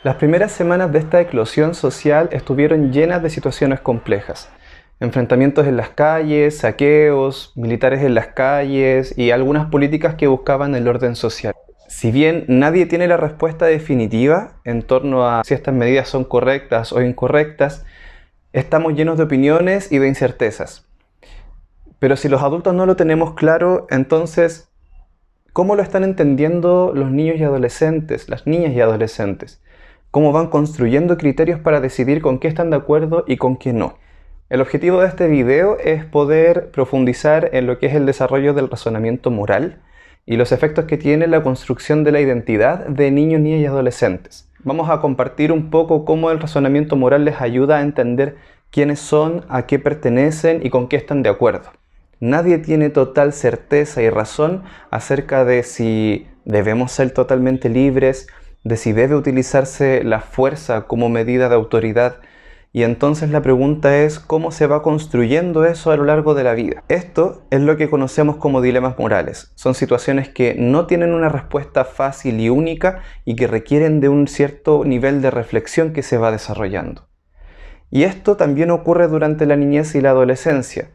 Las primeras semanas de esta eclosión social estuvieron llenas de situaciones complejas. Enfrentamientos en las calles, saqueos, militares en las calles y algunas políticas que buscaban el orden social. Si bien nadie tiene la respuesta definitiva en torno a si estas medidas son correctas o incorrectas, estamos llenos de opiniones y de incertezas. Pero si los adultos no lo tenemos claro, entonces, ¿cómo lo están entendiendo los niños y adolescentes, las niñas y adolescentes? ¿Cómo van construyendo criterios para decidir con qué están de acuerdo y con qué no? El objetivo de este video es poder profundizar en lo que es el desarrollo del razonamiento moral y los efectos que tiene la construcción de la identidad de niños, niñas y adolescentes. Vamos a compartir un poco cómo el razonamiento moral les ayuda a entender quiénes son, a qué pertenecen y con qué están de acuerdo. Nadie tiene total certeza y razón acerca de si debemos ser totalmente libres, de si debe utilizarse la fuerza como medida de autoridad. Y entonces la pregunta es cómo se va construyendo eso a lo largo de la vida. Esto es lo que conocemos como dilemas morales. Son situaciones que no tienen una respuesta fácil y única y que requieren de un cierto nivel de reflexión que se va desarrollando. Y esto también ocurre durante la niñez y la adolescencia.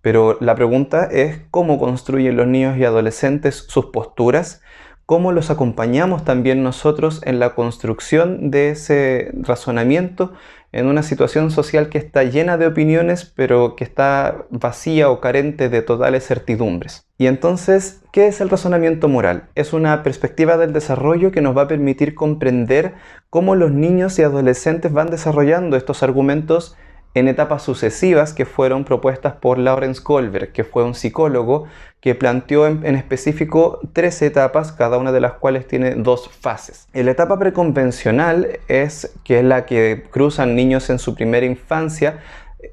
Pero la pregunta es cómo construyen los niños y adolescentes sus posturas, cómo los acompañamos también nosotros en la construcción de ese razonamiento en una situación social que está llena de opiniones, pero que está vacía o carente de totales certidumbres. Y entonces, ¿qué es el razonamiento moral? Es una perspectiva del desarrollo que nos va a permitir comprender cómo los niños y adolescentes van desarrollando estos argumentos en etapas sucesivas que fueron propuestas por Lawrence Kohlberg, que fue un psicólogo que planteó en específico 3 etapas, cada una de las cuales tiene 2 fases. La etapa preconvencional, que es la que cruzan niños en su primera infancia,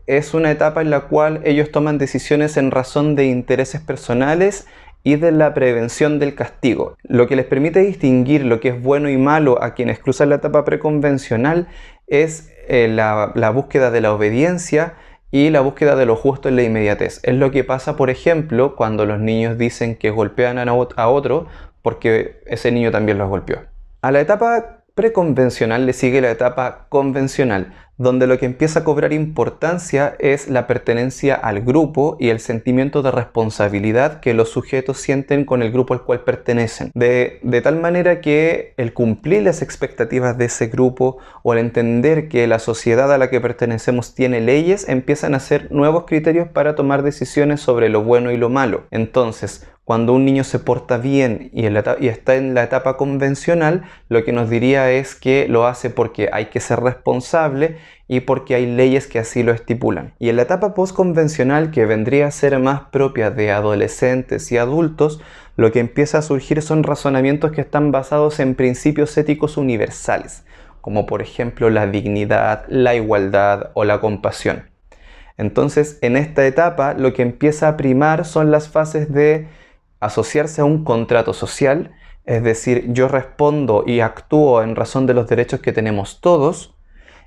es una etapa en la cual ellos toman decisiones en razón de intereses personales y de la prevención del castigo. Lo que les permite distinguir lo que es bueno y malo a quienes cruzan la etapa preconvencional es la búsqueda de la obediencia y la búsqueda de lo justo en la inmediatez. Es lo que pasa, por ejemplo, cuando los niños dicen que golpean a otro porque ese niño también los golpeó. A la etapa preconvencional le sigue la etapa convencional, donde lo que empieza a cobrar importancia es la pertenencia al grupo y el sentimiento de responsabilidad que los sujetos sienten con el grupo al cual pertenecen. De tal manera que el cumplir las expectativas de ese grupo o el entender que la sociedad a la que pertenecemos tiene leyes, empiezan a ser nuevos criterios para tomar decisiones sobre lo bueno y lo malo. Entonces, cuando un niño se porta bien y está en la etapa convencional, lo que nos diría es que lo hace porque hay que ser responsable y porque hay leyes que así lo estipulan. Y en la etapa postconvencional, que vendría a ser más propia de adolescentes y adultos, lo que empieza a surgir son razonamientos que están basados en principios éticos universales, como por ejemplo la dignidad, la igualdad o la compasión. Entonces, en esta etapa, lo que empieza a primar son las fases de asociarse a un contrato social, es decir, yo respondo y actúo en razón de los derechos que tenemos todos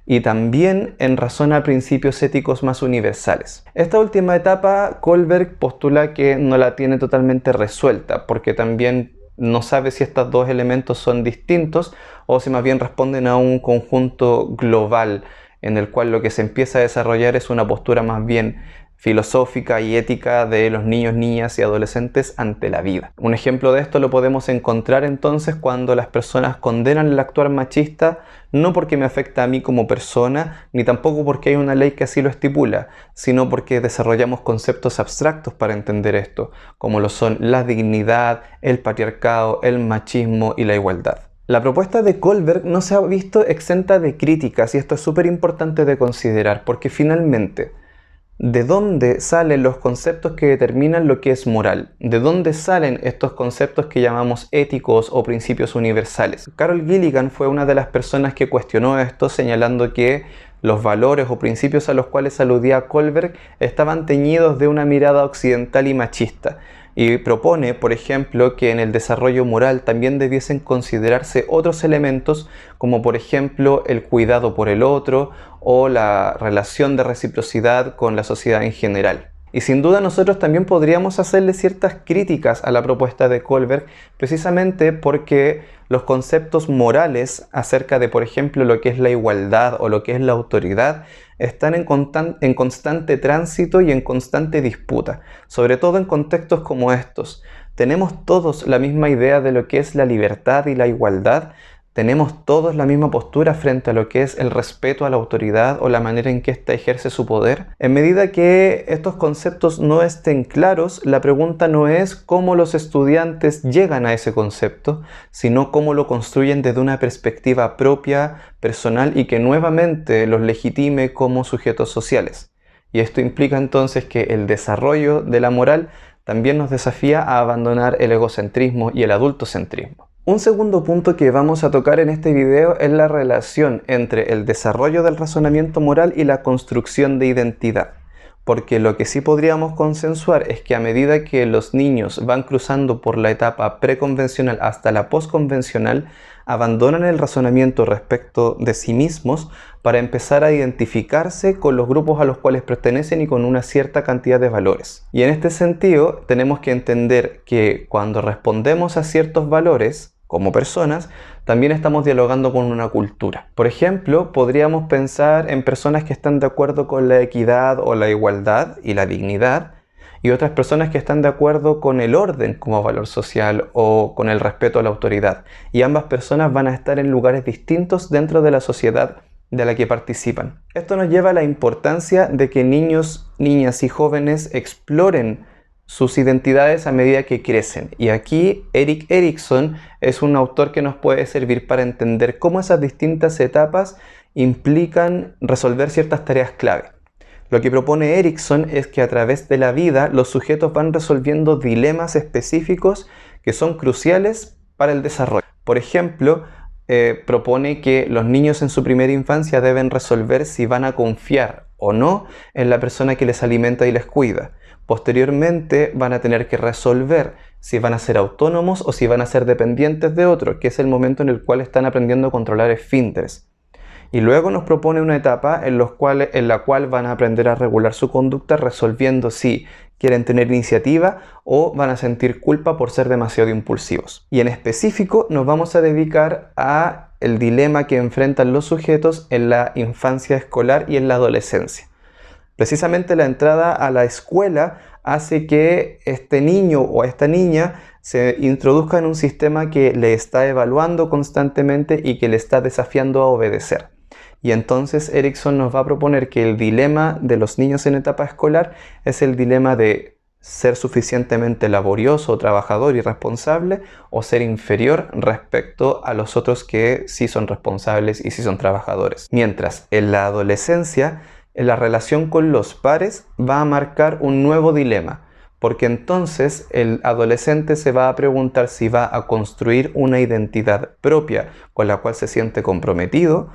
y también en razón a principios éticos más universales. Esta última etapa, Kohlberg postula que no la tiene totalmente resuelta, porque también no sabe si estos 2 elementos son distintos o si más bien responden a un conjunto global en el cual lo que se empieza a desarrollar es una postura más bien filosófica y ética de los niños, niñas y adolescentes ante la vida. Un ejemplo de esto lo podemos encontrar entonces cuando las personas condenan el actuar machista, no porque me afecta a mí como persona, ni tampoco porque hay una ley que así lo estipula, sino porque desarrollamos conceptos abstractos para entender esto, como lo son la dignidad, el patriarcado, el machismo y la igualdad. La propuesta de Kohlberg no se ha visto exenta de críticas y esto es súper importante de considerar porque finalmente, ¿de dónde salen los conceptos que determinan lo que es moral? ¿De dónde salen estos conceptos que llamamos éticos o principios universales? Carol Gilligan fue una de las personas que cuestionó esto, señalando que los valores o principios a los cuales aludía Kohlberg estaban teñidos de una mirada occidental y machista. Y propone, por ejemplo, que en el desarrollo moral también debiesen considerarse otros elementos como por ejemplo el cuidado por el otro o la relación de reciprocidad con la sociedad en general. Y sin duda nosotros también podríamos hacerle ciertas críticas a la propuesta de Kohlberg, precisamente porque los conceptos morales acerca de, por ejemplo, lo que es la igualdad o lo que es la autoridad, están en constante tránsito y en constante disputa, sobre todo en contextos como estos. ¿Tenemos todos la misma idea de lo que es la libertad y la igualdad? ¿Tenemos todos la misma postura frente a lo que es el respeto a la autoridad o la manera en que ésta ejerce su poder? En medida que estos conceptos no estén claros, la pregunta no es cómo los estudiantes llegan a ese concepto, sino cómo lo construyen desde una perspectiva propia, personal y que nuevamente los legitime como sujetos sociales. Y esto implica entonces que el desarrollo de la moral también nos desafía a abandonar el egocentrismo y el adultocentrismo. Un segundo punto que vamos a tocar en este video es la relación entre el desarrollo del razonamiento moral y la construcción de identidad. Porque lo que sí podríamos consensuar es que a medida que los niños van cruzando por la etapa preconvencional hasta la postconvencional, abandonan el razonamiento respecto de sí mismos para empezar a identificarse con los grupos a los cuales pertenecen y con una cierta cantidad de valores. Y en este sentido tenemos que entender que cuando respondemos a ciertos valores, como personas, también estamos dialogando con una cultura. Por ejemplo, podríamos pensar en personas que están de acuerdo con la equidad o la igualdad y la dignidad, y otras personas que están de acuerdo con el orden como valor social o con el respeto a la autoridad. Y ambas personas van a estar en lugares distintos dentro de la sociedad de la que participan. Esto nos lleva a la importancia de que niños, niñas y jóvenes exploren sus identidades a medida que crecen. Y aquí Erik Erikson es un autor que nos puede servir para entender cómo esas distintas etapas implican resolver ciertas tareas clave. Lo que propone Erikson es que a través de la vida los sujetos van resolviendo dilemas específicos que son cruciales para el desarrollo. Por ejemplo, propone que los niños en su primera infancia deben resolver si van a confiar o no en la persona que les alimenta y les cuida. Posteriormente van a tener que resolver si van a ser autónomos o si van a ser dependientes de otro, que es el momento en el cual están aprendiendo a controlar esfínteres. Y luego nos propone una etapa en la cual van a aprender a regular su conducta resolviendo si quieren tener iniciativa o van a sentir culpa por ser demasiado impulsivos. Y en específico nos vamos a dedicar a el dilema que enfrentan los sujetos en la infancia escolar y en la adolescencia. Precisamente la entrada a la escuela hace que este niño o esta niña se introduzca en un sistema que le está evaluando constantemente y que le está desafiando a obedecer. Y entonces Erikson nos va a proponer que el dilema de los niños en etapa escolar es el dilema de ser suficientemente laborioso, trabajador y responsable o ser inferior respecto a los otros que sí son responsables y sí son trabajadores. Mientras en la adolescencia, la relación con los pares va a marcar un nuevo dilema, porque entonces el adolescente se va a preguntar si va a construir una identidad propia con la cual se siente comprometido,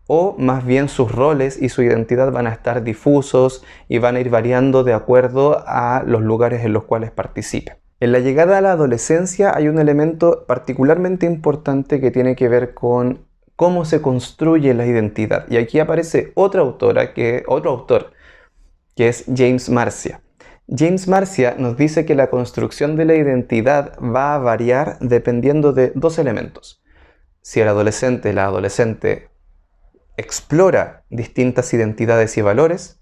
o más bien sus roles y su identidad van a estar difusos y van a ir variando de acuerdo a los lugares en los cuales participe. En la llegada a la adolescencia hay un elemento particularmente importante que tiene que ver con cómo se construye la identidad. Y aquí aparece otro autor, que es James Marcia. James Marcia nos dice que la construcción de la identidad va a variar dependiendo de dos elementos. Si la adolescente explora distintas identidades y valores,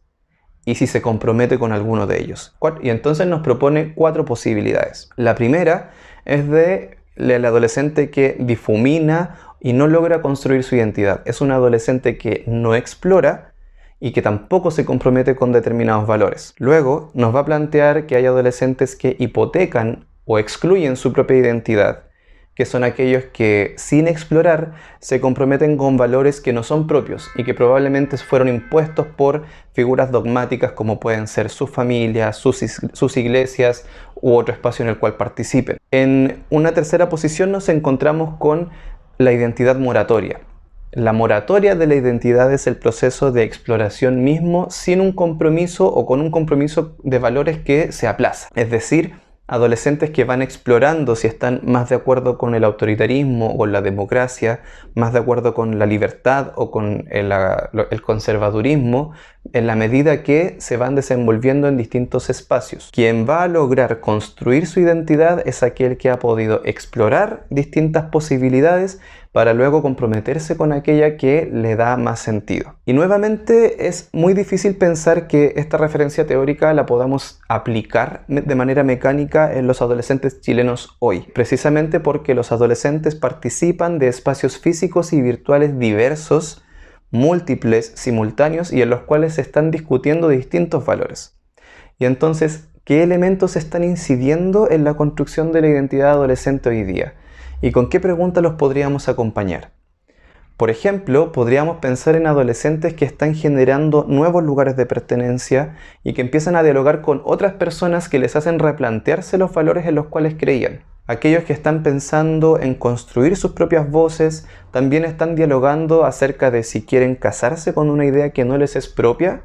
y si se compromete con alguno de ellos. Y entonces nos propone 4 posibilidades. La primera es del adolescente que difumina y no logra construir su identidad. Es un adolescente que no explora y que tampoco se compromete con determinados valores. Luego nos va a plantear que hay adolescentes que hipotecan o excluyen su propia identidad, que son aquellos que sin explorar se comprometen con valores que no son propios y que probablemente fueron impuestos por figuras dogmáticas como pueden ser sus familias, sus iglesias u otro espacio en el cual participen. En una tercera posición nos encontramos con la identidad moratoria. La moratoria de la identidad es el proceso de exploración mismo sin un compromiso o con un compromiso de valores que se aplaza. Es decir, adolescentes que van explorando si están más de acuerdo con el autoritarismo o con la democracia, más de acuerdo con la libertad o con el conservadurismo, en la medida que se van desenvolviendo en distintos espacios. Quien va a lograr construir su identidad es aquel que ha podido explorar distintas posibilidades para luego comprometerse con aquella que le da más sentido. Y nuevamente es muy difícil pensar que esta referencia teórica la podamos aplicar de manera mecánica en los adolescentes chilenos hoy, precisamente porque los adolescentes participan de espacios físicos y virtuales diversos, múltiples, simultáneos, y en los cuales se están discutiendo distintos valores. Y entonces, ¿qué elementos están incidiendo en la construcción de la identidad adolescente hoy día? ¿Y con qué preguntas los podríamos acompañar? Por ejemplo, podríamos pensar en adolescentes que están generando nuevos lugares de pertenencia y que empiezan a dialogar con otras personas que les hacen replantearse los valores en los cuales creían. Aquellos que están pensando en construir sus propias voces también están dialogando acerca de si quieren casarse con una idea que no les es propia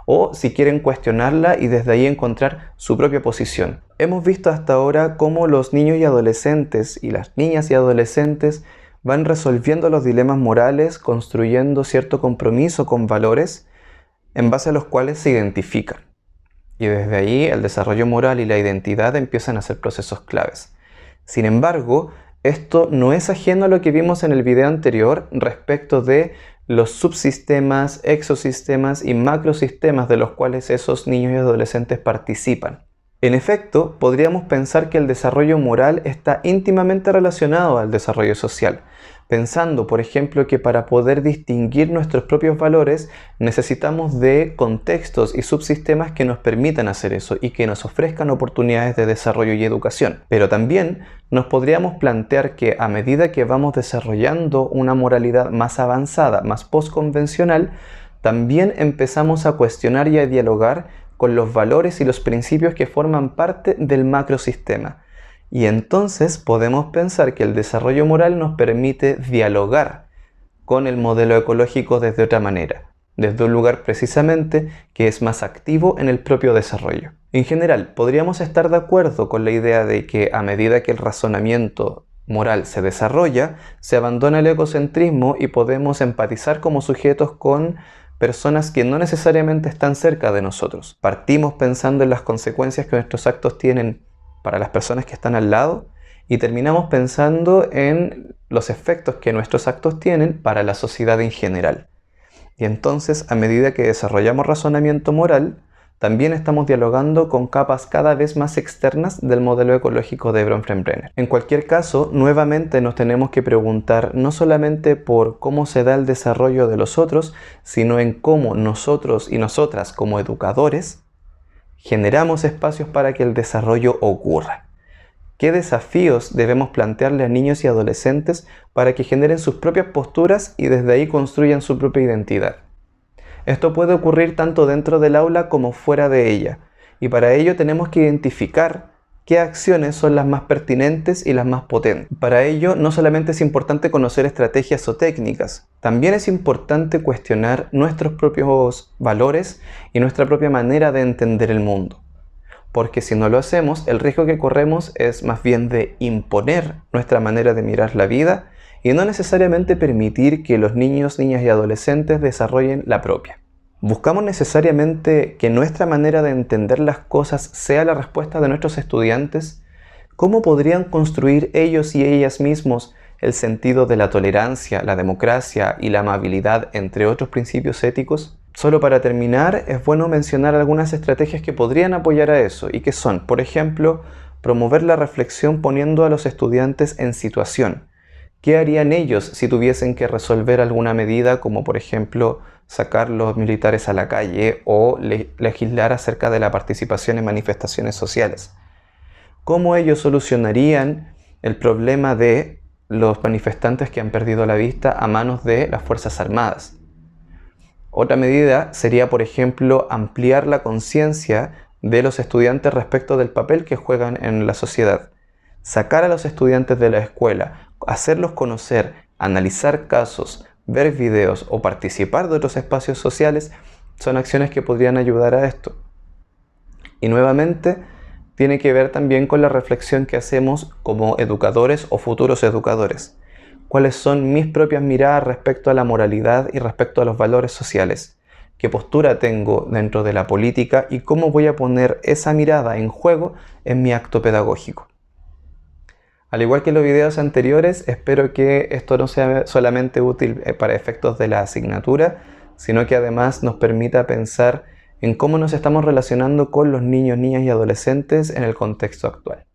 o si quieren cuestionarla y desde ahí encontrar su propia posición. Hemos visto hasta ahora cómo los niños y adolescentes y las niñas y adolescentes van resolviendo los dilemas morales, construyendo cierto compromiso con valores en base a los cuales se identifican. Y desde ahí el desarrollo moral y la identidad empiezan a ser procesos claves. Sin embargo, esto no es ajeno a lo que vimos en el video anterior respecto de los subsistemas, exosistemas y macrosistemas de los cuales esos niños y adolescentes participan. En efecto, podríamos pensar que el desarrollo moral está íntimamente relacionado al desarrollo social, pensando, por ejemplo, que para poder distinguir nuestros propios valores necesitamos de contextos y subsistemas que nos permitan hacer eso y que nos ofrezcan oportunidades de desarrollo y educación. Pero también nos podríamos plantear que a medida que vamos desarrollando una moralidad más avanzada, más postconvencional, también empezamos a cuestionar y a dialogar con los valores y los principios que forman parte del macrosistema. Y entonces podemos pensar que el desarrollo moral nos permite dialogar con el modelo ecológico desde otra manera, desde un lugar precisamente que es más activo en el propio desarrollo. En general, podríamos estar de acuerdo con la idea de que a medida que el razonamiento moral se desarrolla, se abandona el egocentrismo y podemos empatizar como sujetos con personas que no necesariamente están cerca de nosotros. Partimos pensando en las consecuencias que nuestros actos tienen para las personas que están al lado y terminamos pensando en los efectos que nuestros actos tienen para la sociedad en general. Y entonces, a medida que desarrollamos razonamiento moral, también estamos dialogando con capas cada vez más externas del modelo ecológico de Bronfenbrenner. En cualquier caso, nuevamente nos tenemos que preguntar no solamente por cómo se da el desarrollo de los otros, sino en cómo nosotros y nosotras como educadores generamos espacios para que el desarrollo ocurra. ¿Qué desafíos debemos plantearle a niños y adolescentes para que generen sus propias posturas y desde ahí construyan su propia identidad? Esto puede ocurrir tanto dentro del aula como fuera de ella, y para ello tenemos que identificar qué acciones son las más pertinentes y las más potentes. Para ello no solamente es importante conocer estrategias o técnicas, también es importante cuestionar nuestros propios valores y nuestra propia manera de entender el mundo. Porque si no lo hacemos, el riesgo que corremos es más bien de imponer nuestra manera de mirar la vida y no necesariamente permitir que los niños, niñas y adolescentes desarrollen la propia. ¿Buscamos necesariamente que nuestra manera de entender las cosas sea la respuesta de nuestros estudiantes? ¿Cómo podrían construir ellos y ellas mismos el sentido de la tolerancia, la democracia y la amabilidad, entre otros principios éticos? Solo para terminar, es bueno mencionar algunas estrategias que podrían apoyar a eso y que son, por ejemplo, promover la reflexión poniendo a los estudiantes en situación. ¿Qué harían ellos si tuviesen que resolver alguna medida como, por ejemplo, sacar los militares a la calle o legislar acerca de la participación en manifestaciones sociales? ¿Cómo ellos solucionarían el problema de los manifestantes que han perdido la vista a manos de las Fuerzas Armadas? Otra medida sería, por ejemplo, ampliar la conciencia de los estudiantes respecto del papel que juegan en la sociedad. Sacar a los estudiantes de la escuela, hacerlos conocer, analizar casos, ver videos o participar de otros espacios sociales son acciones que podrían ayudar a esto. Y nuevamente, tiene que ver también con la reflexión que hacemos como educadores o futuros educadores. ¿Cuáles son mis propias miradas respecto a la moralidad y respecto a los valores sociales? ¿Qué postura tengo dentro de la política y cómo voy a poner esa mirada en juego en mi acto pedagógico? Al igual que en los videos anteriores, espero que esto no sea solamente útil para efectos de la asignatura, sino que además nos permita pensar en cómo nos estamos relacionando con los niños, niñas y adolescentes en el contexto actual.